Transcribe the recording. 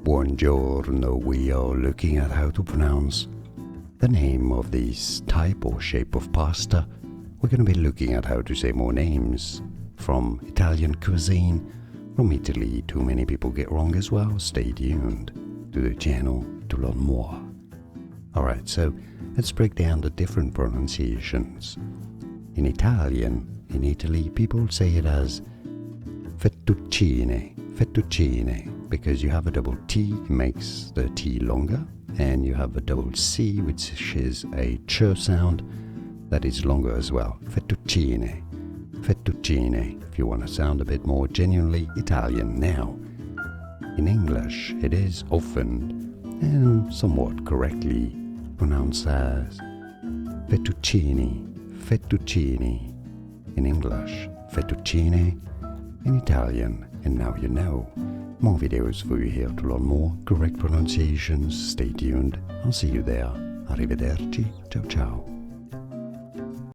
Buongiorno, we are looking at how to pronounce the name of this type or shape of pasta. We're going to be looking at how to say more names from Italian cuisine, from Italy. Too many people get wrong as well. Stay tuned to the channel to learn more. Alright, so let's break down the different pronunciations. In Italian, in Italy, people say it as fettuccine, fettuccine, because you have a double T, it makes the T longer, and you have a double C, which is a ch sound that is longer as well. Fettuccine, fettuccine, if you want to sound a bit more genuinely Italian. Now, in English, it is often and somewhat correctly pronounced as fettuccine, fettuccine in English, fettuccine in Italian, and now you know. More videos for you here to learn more correct pronunciations. Stay tuned. I'll see you there. Arrivederci. Ciao ciao.